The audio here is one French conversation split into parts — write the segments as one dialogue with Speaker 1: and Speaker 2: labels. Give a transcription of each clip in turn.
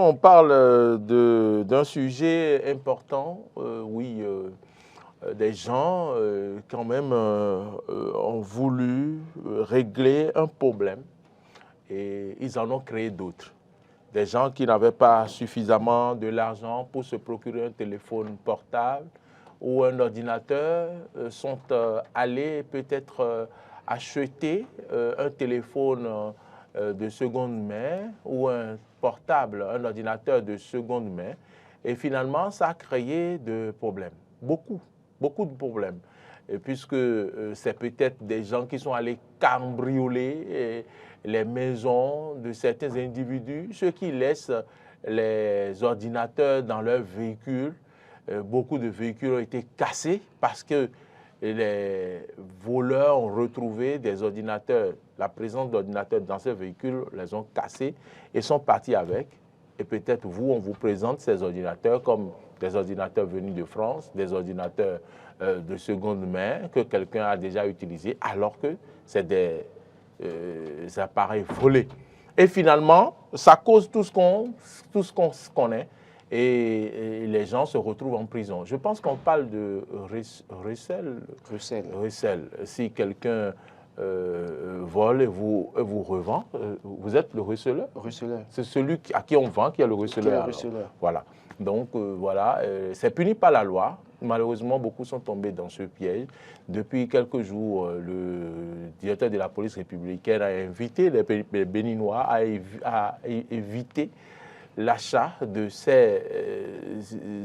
Speaker 1: On parle d'un sujet important, des gens quand même ont voulu régler un problème et ils en ont créé d'autres. Des gens qui n'avaient pas suffisamment de l'argent pour se procurer un téléphone portable ou un ordinateur sont allés peut-être acheter un téléphone de seconde main ou un portable, un ordinateur de seconde main. Et finalement, ça a créé des problèmes, beaucoup de problèmes. Et puisque c'est peut-être des gens qui sont allés cambrioler les maisons de certains individus, ceux qui laissent les ordinateurs dans leurs véhicules. Beaucoup de véhicules ont été cassés parce que les voleurs ont retrouvé des ordinateurs, la présence d'ordinateurs dans ces véhicules, les ont cassés et sont partis avec. Et peut-être vous, on vous présente ces ordinateurs comme des ordinateurs venus de France, des ordinateurs de seconde main que quelqu'un a déjà utilisés, alors que c'est des appareils volés. Et finalement, ça cause tout ce qu'on connaît. Et les gens se retrouvent en prison. Je pense qu'on parle de recel. Si quelqu'un vole et vous revend, vous êtes le receleur. C'est celui à qui on vend qui est le receleur. Voilà. Donc voilà, c'est puni par la loi. Malheureusement, beaucoup sont tombés dans ce piège. Depuis quelques jours, le directeur de la police républicaine a invité les Béninois à éviter l'achat de ces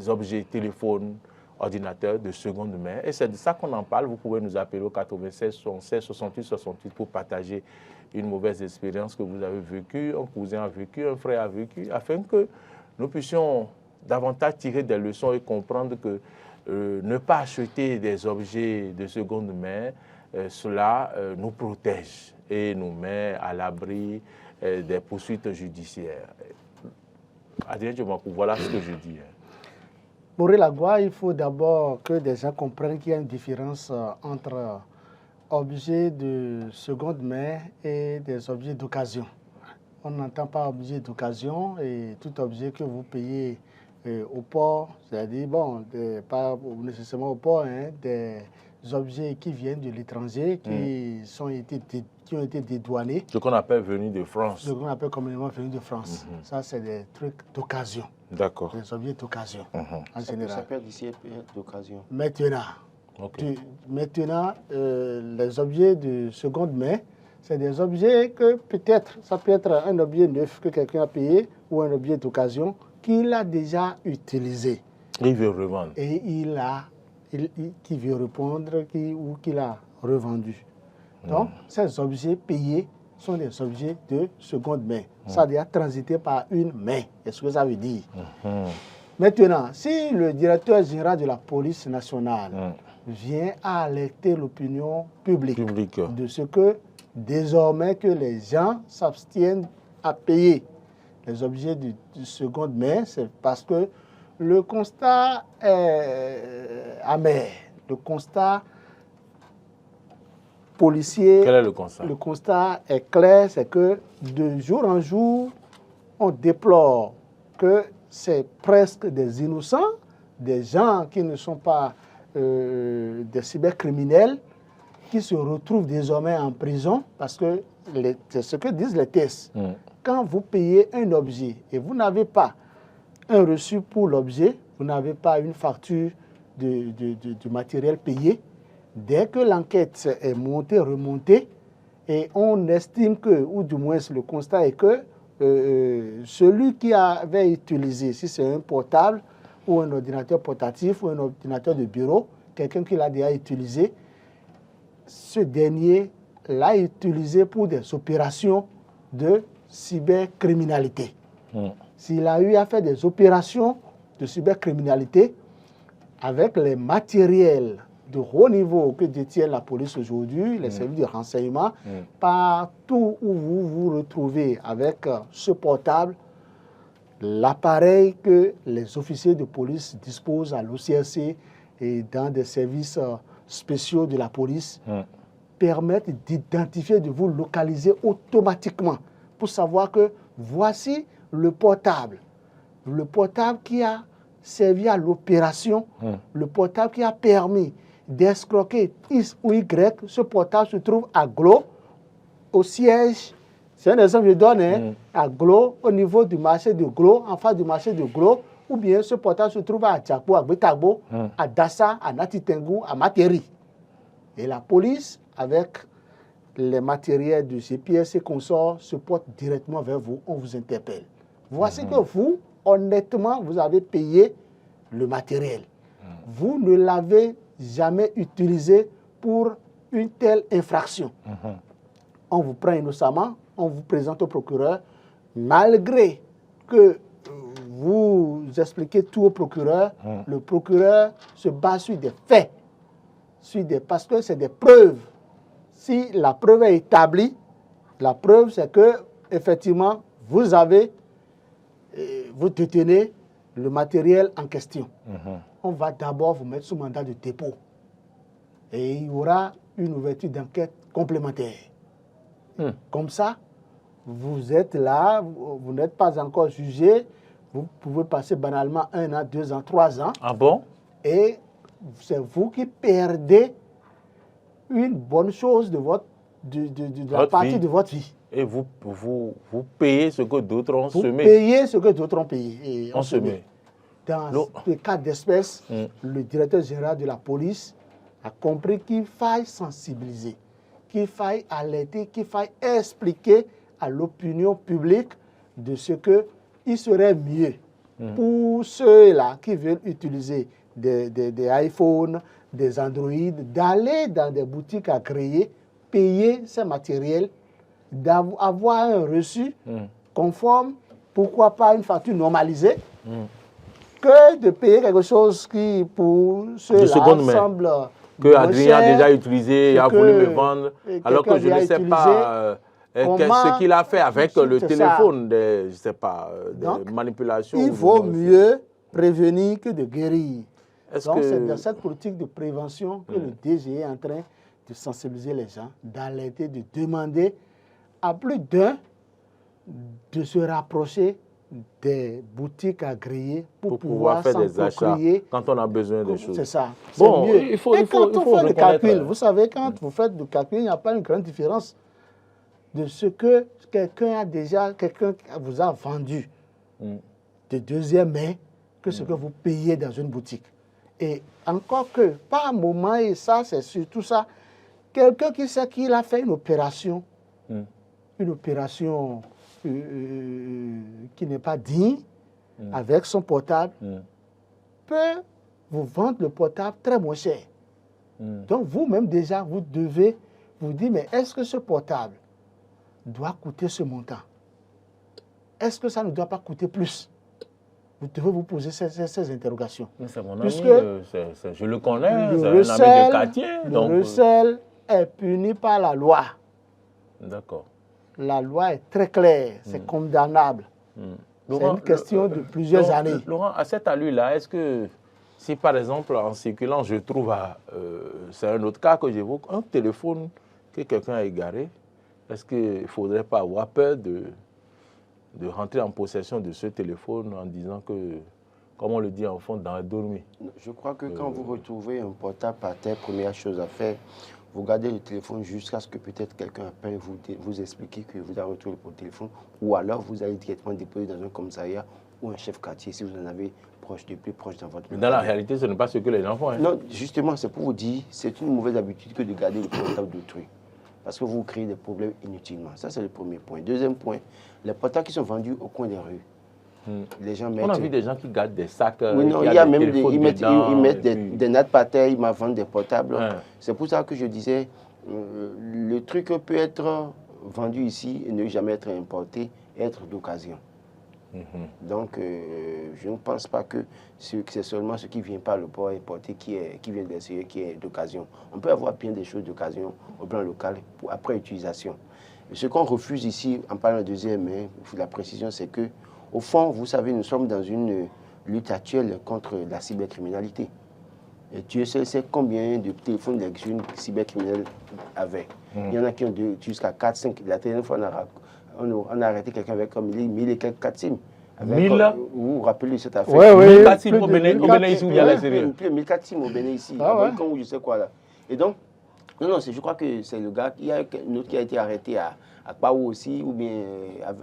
Speaker 1: objets téléphones, ordinateurs de seconde main. Et c'est de ça qu'on en parle. Vous pouvez nous appeler au 96 76 68 68 pour partager une mauvaise expérience que vous avez vécue, un cousin a vécu, un frère a vécu, afin que nous puissions davantage tirer des leçons et comprendre que ne pas acheter des objets de seconde main, cela nous protège et nous met à l'abri des poursuites judiciaires. Adrien Djomakou, voilà ce que je dis.
Speaker 2: Pour Lagua, il faut d'abord que les gens comprennent qu'il y a une différence entre objets de seconde main et des objets d'occasion. On n'entend pas objet d'occasion et tout objet que vous payez au port, c'est-à-dire, bon, pas nécessairement au port, hein, des objets qui viennent de l'étranger, qui ont été dédouanés.
Speaker 1: Ce qu'on appelle venus de France.
Speaker 2: Ce qu'on appelle communément venus de France. Ça, c'est des trucs d'occasion.
Speaker 1: D'accord.
Speaker 2: Des objets d'occasion, en général.
Speaker 3: Ça s'appelle ici d'occasion.
Speaker 2: Maintenant, les objets de seconde main, c'est des objets que peut-être, ça peut être un objet neuf que quelqu'un a payé ou un objet d'occasion qu'il a déjà utilisé.
Speaker 1: Il veut revendre.
Speaker 2: Et qui veut répondre ou qu'il a revendu. Donc, ces objets payés sont des objets de seconde main. Ça a déjà transité par une main. Est-ce que ça veut dire? Maintenant, si le directeur général de la police nationale vient à alerter l'opinion publique de ce que désormais que les gens s'abstiennent à payer les objets de seconde main, c'est parce que le constat est amer. Le constat policier.
Speaker 1: Quel est le constat?
Speaker 2: Le constat est clair, c'est que de jour en jour, on déplore que c'est presque des innocents, des gens qui ne sont pas des cybercriminels, qui se retrouvent désormais en prison parce que c'est ce que disent les tests. Quand vous payez un objet et vous n'avez pas un reçu pour l'objet, vous n'avez pas une facture du matériel payé, dès que l'enquête est remontée, et on estime que, ou du moins le constat est que celui qui avait utilisé, si c'est un portable ou un ordinateur portatif ou un ordinateur de bureau, quelqu'un qui l'a déjà utilisé, ce dernier l'a utilisé pour des opérations de cybercriminalité. S'il a eu à faire des opérations de cybercriminalité avec les matériels de haut niveau que détient la police aujourd'hui, les services de renseignement, partout où vous vous retrouvez avec ce portable, l'appareil que les officiers de police disposent à l'OCRC et dans des services spéciaux de la police permettent d'identifier, de vous localiser automatiquement pour savoir que voici le portable le portable qui a servi à l'opération, le portable qui a permis d'escroquer X ou Y, ce portable se trouve à Glo, au siège. C'est un exemple que je donne, hein, à Glo, au niveau du marché de Glo, en face du marché de Glo, ou bien ce portable se trouve à Tchakpo, à Betagbo, à Dassa, à Natitengu, à Materi. Et la police, avec les matériels du GPS et consorts, se porte directement vers vous, on vous interpelle. Voici que vous, honnêtement, vous avez payé le matériel. Vous ne l'avez jamais utilisé pour une telle infraction. On vous prend innocemment, on vous présente au procureur, malgré que vous expliquez tout au procureur, le procureur se base sur des faits, parce que c'est des preuves. Si la preuve est établie, la preuve c'est que effectivement vous détenez le matériel en question. On va d'abord vous mettre sous mandat de dépôt et il y aura une ouverture d'enquête complémentaire. Comme ça, vous êtes là, vous n'êtes pas encore jugé, vous pouvez passer banalement 1 an, 2 ans, 3 ans.
Speaker 1: Ah bon?
Speaker 2: Et c'est vous qui perdez une bonne chose de la partie de votre vie.
Speaker 1: Et vous payez ce que d'autres ont semé.
Speaker 2: Vous payez ce que d'autres ont payé.
Speaker 1: On semé.
Speaker 2: Dans le cas d'espèce, le directeur général de la police a compris qu'il faille sensibiliser, qu'il faille alerter, qu'il faille expliquer à l'opinion publique de ce qu'il serait mieux pour ceux-là qui veulent utiliser des iPhones, des Android, d'aller dans des boutiques agréées, payer ces matériels, d'avoir un reçu conforme, pourquoi pas une facture normalisée, que de payer quelque chose qui, pour ceux-là, semble
Speaker 1: que Adrien a déjà utilisé et a voulu me vendre, alors que je ne sais pas ce qu'il a fait avec le téléphone, je ne sais pas, des manipulations.
Speaker 2: Il vaut mieux prévenir que de guérir. Donc c'est dans cette politique de prévention que le DG est en train de sensibiliser les gens, d'alerter, de demander à plus d'un de se rapprocher des boutiques agréées pour pouvoir
Speaker 1: faire des achats quand on a besoin de choses.
Speaker 2: C'est ça.
Speaker 1: Bon,
Speaker 2: mieux.
Speaker 1: il faut
Speaker 2: fait le calcul, vous savez, quand vous faites le calcul, il n'y a pas une grande différence de ce que quelqu'un vous a vendu de deuxième main que ce que vous payez dans une boutique. Et encore que, par moment, et ça, c'est surtout ça, quelqu'un qui sait qu'il a fait une opération qui n'est pas digne, avec son portable, peut vous vendre le portable très moins cher. Donc vous-même déjà, vous devez vous dire, mais est-ce que ce portable doit coûter ce montant? Est-ce que ça ne doit pas coûter plus? Vous devez vous poser ces interrogations.
Speaker 1: C'est mon ami, je le connais, c'est un ami de quartier.
Speaker 2: Le recel est puni par la loi.
Speaker 1: D'accord.
Speaker 2: La loi est très claire, c'est condamnable. C'est une question de plusieurs années.
Speaker 1: Laurent, à cette allure-là, est-ce que si par exemple en circulant, je trouve, c'est un autre cas que j'évoque, un téléphone que quelqu'un a égaré, est-ce qu'il ne faudrait pas avoir peur de rentrer en possession de ce téléphone en disant que, comme on le dit en fond, dans la dormie?
Speaker 3: Je crois que quand vous retrouvez un portable par terre, première chose à faire, vous gardez le téléphone jusqu'à ce que peut-être quelqu'un appelle vous expliquer que vous avez retrouvé le téléphone, ou alors vous allez directement déposer dans un commissariat ou un chef quartier si vous en avez plus proche dans votre...
Speaker 1: Mais dans la réalité, ce n'est pas ce que les gens font. Hein.
Speaker 3: Non, justement, c'est pour vous dire, c'est une mauvaise habitude que de garder le portable d'autrui. Parce que vous créez des problèmes inutilement. Ça, c'est le premier point. Deuxième point, les portables qui sont vendus au coin des rues. Les gens mettent...
Speaker 1: On a vu des gens qui gardent des sacs.
Speaker 3: Oui, non, il y a même ils mettent des nattes par terre, ils m'ont vendu des portables. C'est pour ça que je disais, le truc peut être vendu ici et ne jamais être importé, être d'occasion. Donc, je ne pense pas que c'est seulement ce qui vient par le port importé qui vient d'essayer, qui est d'occasion. On peut avoir bien des choses d'occasion au plan local après utilisation. Et ce qu'on refuse ici, en parlant de deuxième main, la précision, c'est que, au fond, vous savez, nous sommes dans une lutte actuelle contre la cybercriminalité. Et Dieu sait combien de téléphones les jeunes cybercriminels avaient. Il y en a qui ont jusqu'à 4, 5. La dernière fois, on a arrêté quelqu'un avec comme 1000 et quelques 4 SIM. Vous vous rappelez cette affaire?
Speaker 2: Oui,
Speaker 1: 1400 sims au Bénin, ici où il y a la série.
Speaker 3: Plus de 1400 sims au Bénin ici, ou je sais quoi là. Et donc, non, je crois que c'est le gars, il y a un autre qui a été arrêté à Kpaou aussi, ou bien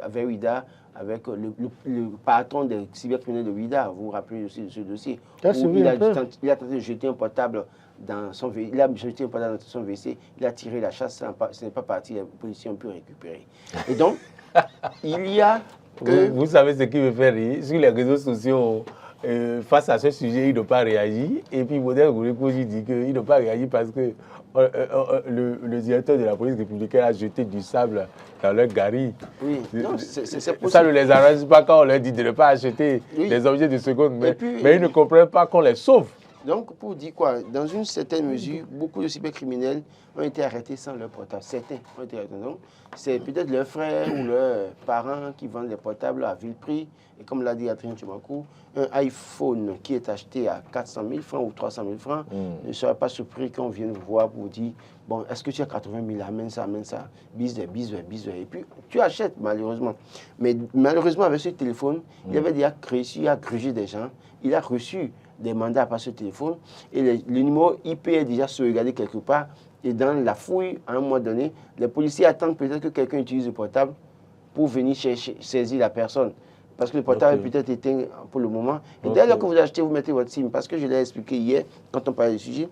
Speaker 3: avec Ouida, avec le patron des cybercriminels de Ouida. Vous vous rappelez aussi de ce dossier? Il a tenté de jeter un portable dans son WC, il a tiré la chasse, ce n'est pas parti, les policiers ont pu récupérer. Et donc, il y a que...
Speaker 1: Vous savez ce qui me fait rire? Sur les réseaux sociaux, face à ce sujet, il n'a pas réagi. Et puis, Modèle Gourikoji dit qu'il n'a pas réagi parce que le directeur de la police républicaine a jeté du sable dans leur gari.
Speaker 3: Oui, non, c'est possible.
Speaker 1: Ça ne les arrange pas quand on leur dit de ne pas acheter des objets de seconde main. Mais ils ne comprennent pas qu'on les sauve.
Speaker 3: Donc, pour dire quoi, dans une certaine mesure, beaucoup de cybercriminels ont été arrêtés sans leur portable. Certains ont été arrêtés. Donc, c'est peut-être leurs frères ou leurs parents qui vendent les portables à vil prix. Et comme l'a dit Adrien Tchoumakou, un iPhone qui est acheté à 400 000 francs ou 300 000 francs ne sera pas surpris qu'on vienne vous voir pour dire bon, est-ce que tu as 80 000, amène ça, bisous. Et puis, tu achètes, malheureusement. Mais malheureusement, avec ce téléphone, il avait déjà réussi à gruger des gens. Il a reçu des mandats par ce téléphone et le numéro IP est déjà sauvegardé quelque part. Et dans la fouille, à un moment donné, les policiers attendent peut-être que quelqu'un utilise le portable pour venir saisir la personne. Parce que le portable est peut-être éteint pour le moment. Et dès lors que vous achetez, vous mettez votre SIM. Parce que je l'ai expliqué hier, quand on parlait du sujet,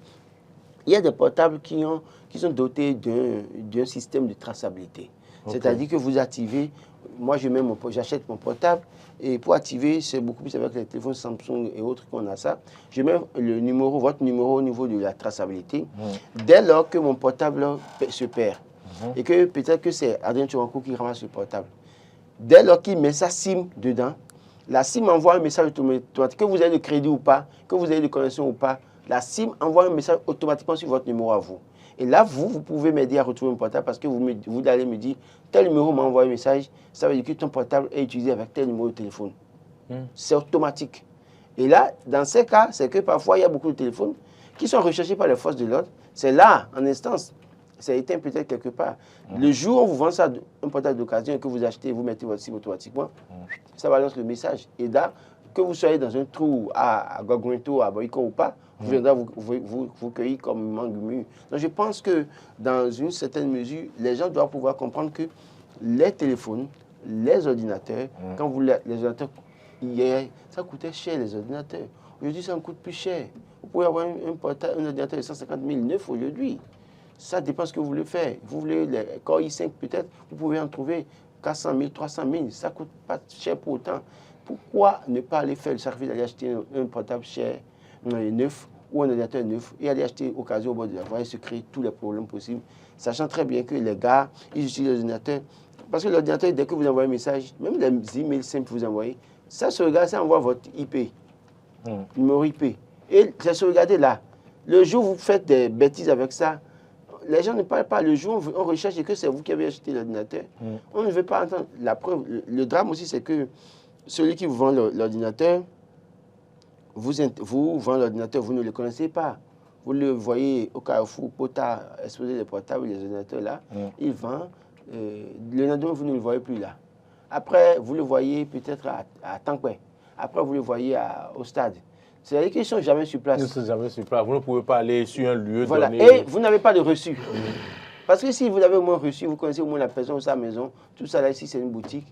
Speaker 3: il y a des portables qui sont dotés d'un système de traçabilité. C'est-à-dire que vous activez, moi j'achète mon portable, et pour activer, c'est beaucoup plus avec les téléphones Samsung et autres qu'on a ça. Je mets votre numéro au niveau de la traçabilité. Dès lors que mon portable se perd, et que peut-être que c'est Adrien Tchoumakou qui ramasse le portable, dès lors qu'il met sa SIM dedans, la SIM envoie un message automatique, que vous avez le crédit ou pas, que vous avez de connexion ou pas, la SIM envoie un message automatiquement sur votre numéro à vous. Et là, vous pouvez m'aider à retrouver mon portable parce que vous allez me dire, tel numéro m'a envoyé un message, ça veut dire que ton portable est utilisé avec tel numéro de téléphone. C'est automatique. Et là, dans ces cas, c'est que parfois, il y a beaucoup de téléphones qui sont recherchés par les forces de l'ordre. C'est là, en instance, ça éteint peut-être quelque part. Le jour où on vous vend ça, un portable d'occasion et que vous achetez, vous mettez votre SIM automatiquement, ça balance le message. Et là, que vous soyez dans un trou à Guaguinto, à Boyko ou pas, vous viendrez vous cueillir comme un mangue mûr. Donc je pense que dans une certaine mesure, les gens doivent pouvoir comprendre que les téléphones, les ordinateurs, quand vous les ordinateurs, hier, ça coûtait cher les ordinateurs. Aujourd'hui, ça ne coûte plus cher. Vous pouvez avoir un ordinateur de 150 000 neuf aujourd'hui. Ça dépend de ce que vous voulez faire. Vous voulez les Core i5 peut-être, vous pouvez en trouver 400 000, 300 000. Ça ne coûte pas cher pour autant. Pourquoi ne pas aller faire le service d'aller acheter un portable cher, neuf, ou un ordinateur neuf, et aller acheter occasion au bord de la voie et se créer tous les problèmes possibles, sachant très bien que les gars, ils utilisent l'ordinateur. Parce que l'ordinateur, dès que vous envoyez un message, même les emails simples que vous envoyez, ça se regarde, ça envoie votre IP, numéro IP. Et c'est sauvegardé là. Le jour où vous faites des bêtises avec ça, les gens ne parlent pas. Le jour où on recherche et que c'est vous qui avez acheté l'ordinateur, on ne veut pas entendre. La preuve, le drame aussi, c'est que celui qui vous vend l'ordinateur, vous vend l'ordinateur, vous ne le connaissez pas. Vous le voyez au Carrefour, Pota, exposer les portables, les ordinateurs là, il vend. Le lendemain, vous ne le voyez plus là. Après, vous le voyez peut-être à Tanquay. Après, vous le voyez au stade. C'est-à-dire qu'ils ne sont jamais sur place.
Speaker 1: Ils ne sont jamais sur place. Vous ne pouvez pas aller sur un lieu
Speaker 3: voilà.
Speaker 1: donné.
Speaker 3: Et vous n'avez pas de reçu. Parce que si vous avez au moins reçu, vous connaissez au moins la personne ou sa maison, tout ça là, ici, c'est une boutique,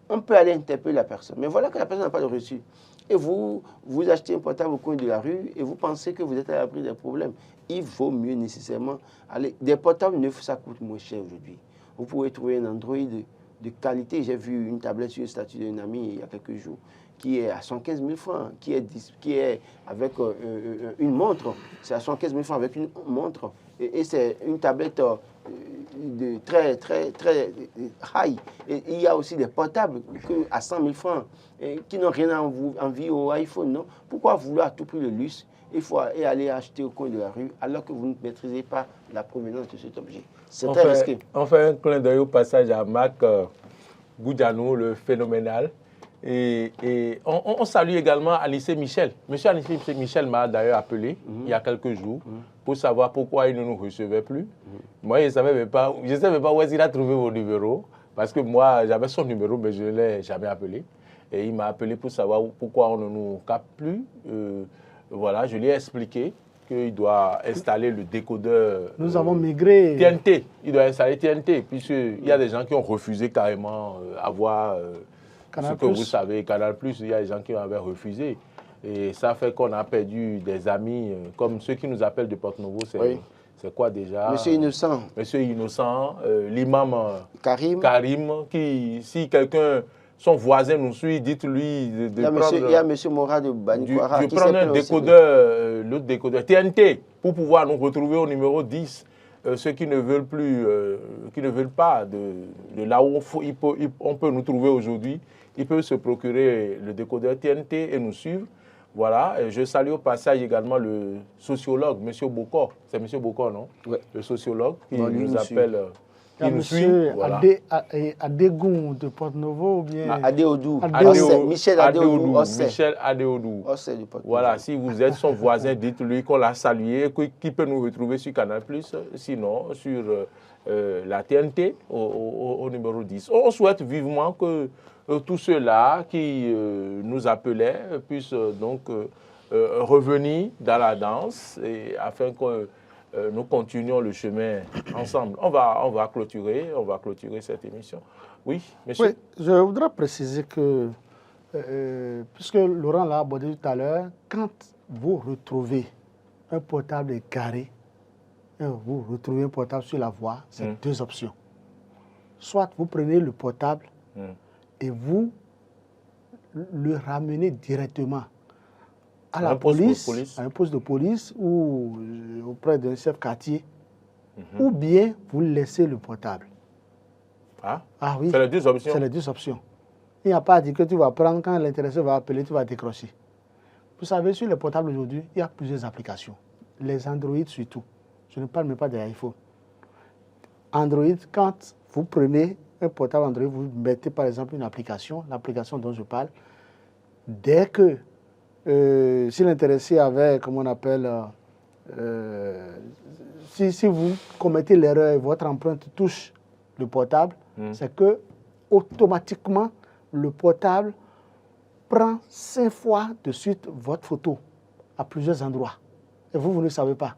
Speaker 3: on peut aller interpeller la personne. Mais voilà que la personne n'a pas de reçu. Et vous achetez un portable au coin de la rue et vous pensez que vous êtes à l'abri des problèmes. Il vaut mieux nécessairement aller... Des portables neufs, ça coûte moins cher aujourd'hui. Vous pouvez trouver un Android de qualité. J'ai vu une tablette sur le statut d'un ami il y a quelques jours qui est à 115 000 francs, qui est avec une montre. C'est à 115 000 francs avec une montre. Et c'est une tablette de très high. Et il y a aussi des portables à 100 000 francs qui n'ont rien à envier au iPhone. Non? Pourquoi vouloir à tout prix le luxe et aller acheter au coin de la rue alors que vous ne maîtrisez pas la provenance de cet objet? C'est très risqué.
Speaker 1: On fait un clin d'œil au passage à Marc Goudjanou, le phénoménal. Et on salue également Anissé Michel. Monsieur Anissé Michel m'a d'ailleurs appelé il y a quelques jours pour savoir pourquoi il ne nous recevait plus. Moi, je ne savais pas où est-ce qu'il a trouvé vos numéros. Parce que moi, j'avais son numéro, mais je ne l'ai jamais appelé. Et il m'a appelé pour savoir pourquoi on ne nous capte plus. Voilà, je lui ai expliqué qu'il doit installer le décodeur.
Speaker 2: Nous avons migré.
Speaker 1: TNT, il doit installer TNT, puisqu'il y a des gens qui ont refusé carrément avoir ce que vous savez, Canal+, il y a des gens qui avaient refusé. Et ça fait qu'on a perdu des amis, comme ceux qui nous appellent de Porte-Novo, c'est quoi déjà?
Speaker 3: Monsieur Innocent.
Speaker 1: Monsieur Innocent, l'imam
Speaker 3: Karim,
Speaker 1: qui, si quelqu'un, son voisin nous suit, dites-lui de prendre...
Speaker 3: Il y a monsieur Mora de Banikwara
Speaker 1: de prendre un décodeur, l'autre décodeur, TNT, pour pouvoir nous retrouver au numéro 10. Ceux qui ne veulent plus, qui ne veulent pas de là où on peut nous trouver aujourd'hui, ils peuvent se procurer le décodeur TNT et nous suivre. Voilà, et je salue au passage également le sociologue, M. Bokor. C'est M. Bokor, non? Oui. Le sociologue qui nous appelle, qui nous suit. Voilà.
Speaker 2: Adégoun de Porte-Novo ou bien...
Speaker 3: Adéodou.
Speaker 1: Michel Adéodou. Michel Adéodou. Voilà, si vous êtes son voisin, dites-lui qu'on l'a salué, qu'il peut nous retrouver sur Canal+, sinon sur la TNT au numéro 10. On souhaite vivement que tous ceux-là qui nous appelaient puissent donc revenir dans la danse et afin que nous continuions le chemin ensemble. On va clôturer cette émission. Oui, monsieur.
Speaker 2: Oui, je voudrais préciser que, puisque Laurent l'a abordé tout à l'heure, quand vous retrouvez un portable égaré, vous retrouvez un portable sur la voie, c'est deux options. Soit vous prenez le portable et vous le ramenez directement à la police, à un poste de police ou auprès d'un chef quartier, ou bien vous laissez le portable.
Speaker 1: Ah
Speaker 2: oui.
Speaker 1: C'est les deux options?
Speaker 2: C'est les deux options. Il n'y a pas dit que tu vas prendre, quand l'intéressé va appeler, tu vas décrocher. Vous savez, sur les portables aujourd'hui, il y a plusieurs applications. Les Android surtout. Je ne parle même pas des iPhones. Android, quand vous prenez un portable Android, vous mettez par exemple une application, l'application dont je parle. Dès que, si l'intéressé avait, comment on appelle, si vous commettez l'erreur et votre empreinte touche le portable, c'est que automatiquement le portable prend 5 fois de suite votre photo à plusieurs endroits. Et vous ne le savez pas.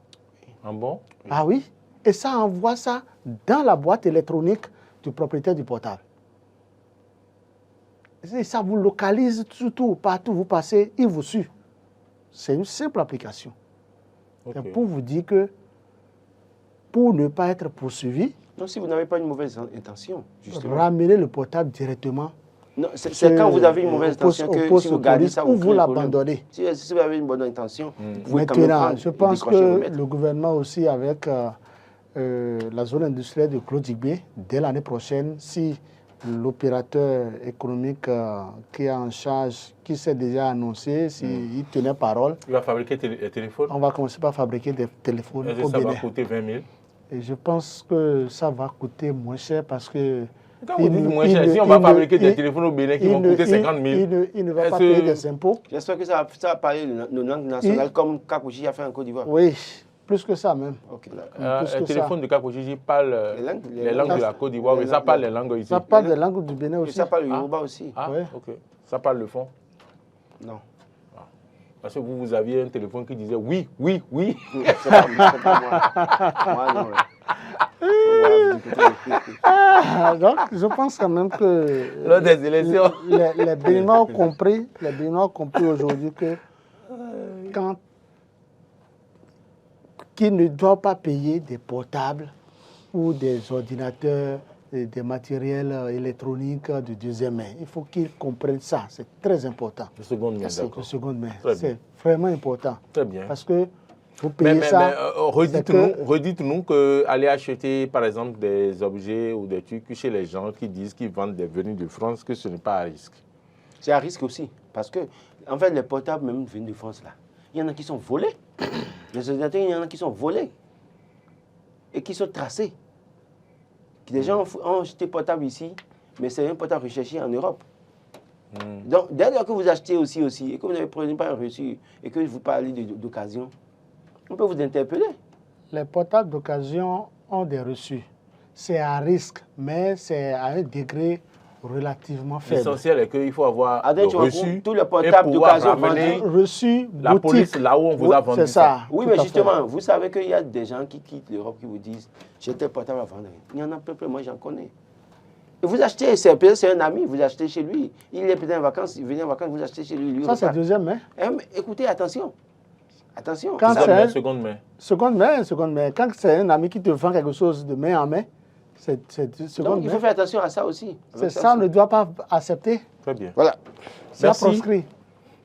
Speaker 1: Ah bon?
Speaker 2: Ah oui. Et ça envoie ça dans la boîte électronique du propriétaire du portable. Et ça vous localise surtout, partout où vous passez, il vous suit. C'est une simple application. Okay. C'est pour vous dire que pour ne pas être poursuivi,
Speaker 3: donc si vous n'avez pas une mauvaise intention, justement.
Speaker 2: Ramenez le portable directement.
Speaker 3: Non, c'est quand vous avez une mauvaise intention que si vous gardez ça,
Speaker 2: vous l'abandonnez.
Speaker 3: Si vous avez une bonne intention, vous pouvez
Speaker 2: quand même prendre, je pense que le gouvernement aussi, avec la zone industrielle de Claude Igbé, dès l'année prochaine, si l'opérateur économique qui est en charge, qui s'est déjà annoncé, s'il tenait parole...
Speaker 1: Il va fabriquer des téléphones?
Speaker 2: On va commencer par fabriquer des téléphones.
Speaker 1: Est-ce que ça va coûter 20 000?
Speaker 2: Et je pense que ça va coûter moins cher parce que...
Speaker 1: Quand vous dites moins cher, si on va fabriquer des téléphones au Bénin qui vont coûter 50 000...
Speaker 2: Il ne va pas payer des impôts.
Speaker 3: J'espère que ça va parler nos langues nationales comme Kakouchi a fait en Côte d'Ivoire.
Speaker 2: Oui, plus que ça même.
Speaker 3: Okay,
Speaker 1: le téléphone de Kakouchi parle les langues de la Côte d'Ivoire, mais ça parle les langues ici.
Speaker 2: Ça parle des langues du Bénin aussi.
Speaker 3: Ça parle le Yoruba aussi.
Speaker 1: Ah, ouais. Ok. Ça parle le fond?
Speaker 3: Non.
Speaker 1: Parce que vous aviez un téléphone qui disait oui, oui, oui.
Speaker 3: C'est pas moi. Moi, non.
Speaker 2: Donc, je pense quand même que
Speaker 1: lors des élections,
Speaker 2: les Béninois ont compris aujourd'hui que qu'ils ne doivent pas payer des portables ou des ordinateurs, des matériels électroniques de deuxième main. Il faut qu'ils comprennent ça. C'est très important.
Speaker 1: De seconde main, d'accord.
Speaker 2: De seconde main. C'est vraiment important.
Speaker 1: Très bien.
Speaker 2: Parce que vous payez ça.
Speaker 1: Redites-nous qu'aller acheter, par exemple, des objets ou des trucs chez les gens qui disent qu'ils vendent des venus de France, que ce n'est pas à risque.
Speaker 3: C'est à risque aussi. Parce que, en fait, les portables même venus de France, là, il y en a qui sont volés. Les ordinateurs, il y en a qui sont volés. Et qui sont tracés. Des gens ont acheté portable ici, mais c'est un portable recherché en Europe. Donc, dès lors que vous achetez aussi, et que vous ne prenez pas un reçu, et que vous parlez d'occasion, on peut vous interpeller. Les
Speaker 2: portables d'occasion ont des reçus. C'est à risque, mais c'est à un degré relativement faible.
Speaker 1: L'essentiel est qu'il faut avoir reçu
Speaker 3: tous les portables d'occasion vendus.
Speaker 2: Reçu,
Speaker 1: la police là où on vous a vendu.
Speaker 2: C'est ça.
Speaker 3: Oui, mais justement, vous savez qu'il y a des gens qui quittent l'Europe qui vous disent j'ai tel portable à vendre. Il y en a peu, moi j'en connais. Et vous achetez, c'est un ami, vous achetez chez lui. Il est peut-être en vacances, il vient en vacances, vous achetez chez lui.
Speaker 2: Ça, c'est deuxième main.
Speaker 3: Écoutez, attention. Attention.
Speaker 2: Quand
Speaker 1: c'est seconde main.
Speaker 2: Seconde main. Quand c'est un ami qui te vend quelque chose de main en main, c'est seconde main.
Speaker 3: Il faut faire attention à ça aussi.
Speaker 2: C'est ça, on ne doit pas accepter.
Speaker 1: Très bien.
Speaker 3: Voilà.
Speaker 2: C'est proscrit.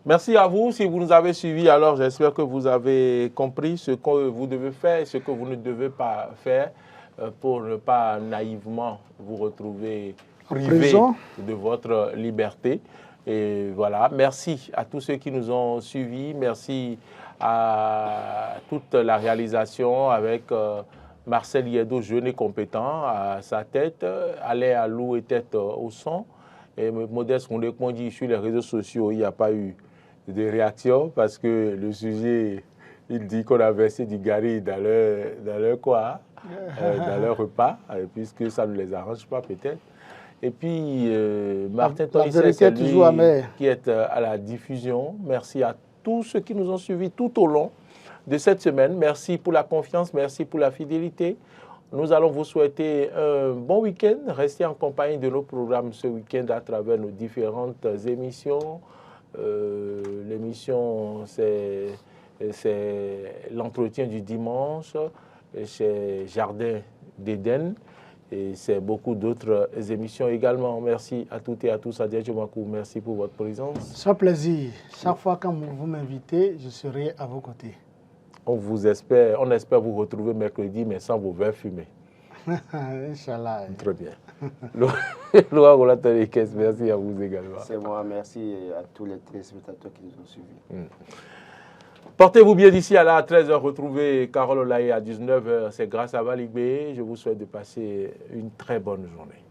Speaker 1: Merci à vous. Si vous nous avez suivis, alors j'espère que vous avez compris ce que vous devez faire et ce que vous ne devez pas faire pour ne pas naïvement vous retrouver privé de votre liberté. Et voilà, merci à tous ceux qui nous ont suivis. Merci à toute la réalisation avec Marcel Yedo, jeune et compétent, à sa tête, Alain Alou et tête au son. Et Modeste Koundé dit sur les réseaux sociaux, il n'y a pas eu de réaction parce que le sujet, il dit qu'on a versé du gari dans leur quoi, dans leur repas, puisque ça ne les arrange pas peut-être. Et puis, Martin Torisset, c'est lui qui est à la diffusion. Merci à tous ceux qui nous ont suivis tout au long de cette semaine. Merci pour la confiance, merci pour la fidélité. Nous allons vous souhaiter un bon week-end. Restez en compagnie de nos programmes ce week-end à travers nos différentes émissions. L'émission, c'est l'entretien du dimanche chez Jardin d'Éden. Et c'est beaucoup d'autres émissions également. Merci à toutes et à tous. Adia Djomakou, merci pour votre présence.
Speaker 2: C'est un plaisir. Chaque fois que vous m'invitez, je serai à vos côtés.
Speaker 1: On espère vous retrouver mercredi, mais sans vos verres fumés.
Speaker 2: Inch'Allah.
Speaker 1: Très bien. Merci à vous également.
Speaker 3: C'est moi, merci à tous les téléspectateurs qui nous ont suivis.
Speaker 1: Portez-vous bien d'ici à la 13h. Retrouvez Carole Olaye à 19h. C'est grâce à Valigbe. Je vous souhaite de passer une très bonne journée.